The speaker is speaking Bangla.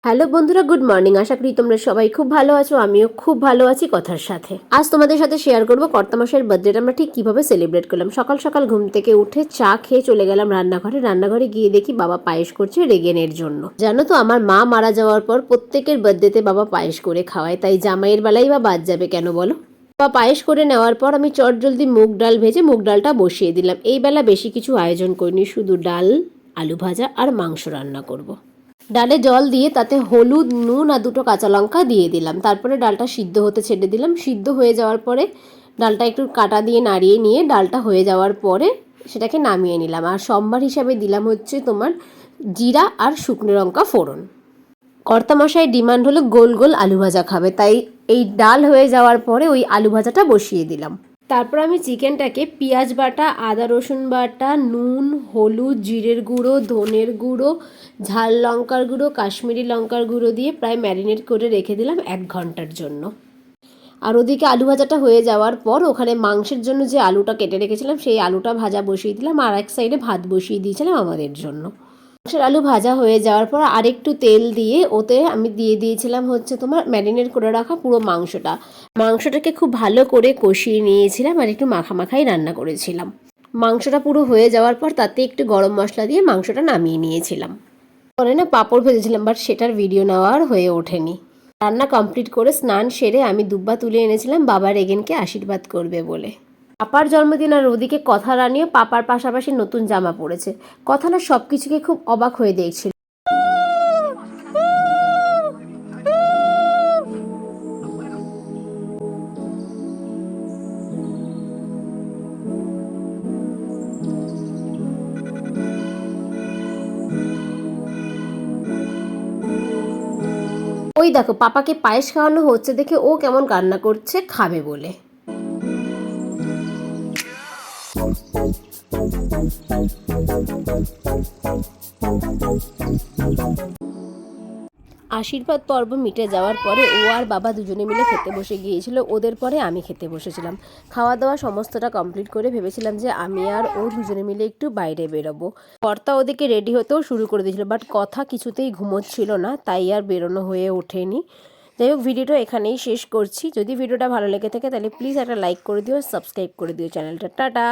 হ্যালো বন্ধুরা, গুড মর্নিং। আশা করি তোমরা সবাই খুব ভালো আছো। আমিও খুব ভালো আছি কথার সাথে। আজ তোমাদের সাথে শেয়ার করবো কর্তামশাইয়ের বার্থডেটা আমরা ঠিক কিভাবে সেলিব্রেট করলাম। সকাল সকাল ঘুম থেকে উঠে চা খেয়ে চলে গেলাম রান্নাঘরে গিয়ে দেখি বাবা পায়েস করছে রেগেনের জন্য। জানো তো, আমার মা মারা যাওয়ার পর প্রত্যেকের বার্থডেতে বাবা পায়েস করে খাওয়ায়, তাই জামাইয়ের বেলাই বা বাদ যাবে কেন বলো। বাবা পায়েস করে নেওয়ার পর আমি চটজলদি মুগ ডাল ভেজে মুগ ডালটা বসিয়ে দিলাম। এই বেলা বেশি কিছু আয়োজন করিনি, শুধু ডাল, আলু ভাজা আর মাংস রান্না করব। ডালে জল দিয়ে তাতে হলুদ, নুন আর দুটো কাঁচা লঙ্কা দিয়ে দিলাম। তারপরে ডালটা সিদ্ধ হতে ছেড়ে দিলাম। সিদ্ধ হয়ে যাওয়ার পরে ডালটা একটু কাঁটা দিয়ে নাড়িয়ে নিয়ে ডালটা হয়ে যাওয়ার পরে সেটাকে নামিয়ে নিলাম। আর সম্বার হিসাবে দিলাম হচ্ছে তোমার জিরা আর শুকনো লঙ্কা ফোড়ন। কর্তামশাইয়ের ডিমান্ড হলো গোল গোল আলু ভাজা খাবে, তাই এই ডাল হয়ে যাওয়ার পরে ওই আলু ভাজাটা বসিয়ে দিলাম। তারপর আমি চিকেনটাকে পেঁয়াজ বাটা, আদা রসুন বাটা, নুন, হলুদ, জিরের গুঁড়ো, ধনের গুঁড়ো, ঝাল লঙ্কার গুঁড়ো, কাশ্মীরি লঙ্কার গুঁড়ো দিয়ে প্রায় ম্যারিনেট করে রেখে দিলাম 1 ঘন্টার জন্য। আর ওদিকে আলু ভাজাটা হয়ে যাওয়ার পর ওখানে মাংসের জন্য যে আলুটা কেটে রেখেছিলাম সেই আলুটা ভাজা বসিয়ে দিলাম, আর এক সাইডে ভাত বসিয়ে দিয়েছিলাম আমাদের জন্য। মাংসের আলু ভাজা হয়ে যাওয়ার পর আরেকটু তেল দিয়ে ওতে আমি দিয়ে দিয়েছিলাম হচ্ছে তোমার ম্যারিনেট করে রাখা পুরো মাংসটাকে খুব ভালো করে কষিয়ে নিয়েছিলাম আর একটু মাখাই রান্না করেছিলাম। মাংসটা পুরো হয়ে যাওয়ার পর তাতে একটু গরম মশলা দিয়ে মাংসটা নামিয়ে নিয়েছিলাম। পরে না পাঁপড় ভেজেছিলাম, বাট সেটার ভিডিও নেওয়া আর হয়ে ওঠেনি। রান্না কমপ্লিট করে স্নান সেরে আমি দুব্বা তুলে এনেছিলাম বাবা রেগেনকে আশীর্বাদ করবে বলে। পাপার জন্মদিন, আর ওদিকে কথা রানিও পাপার পাশাপাশি নতুন জামা পড়েছে। কথা না সব কিছুকে খুব অবাক হয়ে দেখছিল। ওই দেখো, পাপাকে পায়েস খাওয়ানো হচ্ছে দেখে ও কেমন কান্না করছে খাবে বলে। আশীর্বাদ পর্ব মিটে যাওয়ার পরে ও আর বাবা দুজনে মিলে খেতে বসে গিয়েছিল। ওদের পরে আমি খেতে বসেছিলাম। খাওয়া দাওয়া সমস্তটা কমপ্লিট করে ভেবেছিলাম যে আমি আর ও দুজনে মিলে একটু বাইরে বেরোবো। কর্তা ওদিকে রেডি হতেও শুরু করে দিয়েছিল, বাট কথা কিছুতেই ঘুমোচ্ছিল না, তাই আর বেরোনো হয়ে ওঠেনি। যাই হোক, ভিডিওটা এখানেই শেষ করছি। যদি ভিডিওটা ভালো লেগে থাকে তাহলে প্লিজ একটা লাইক করে দিও, সাবস্ক্রাইব করে দিও চ্যানেলটা। টাটা।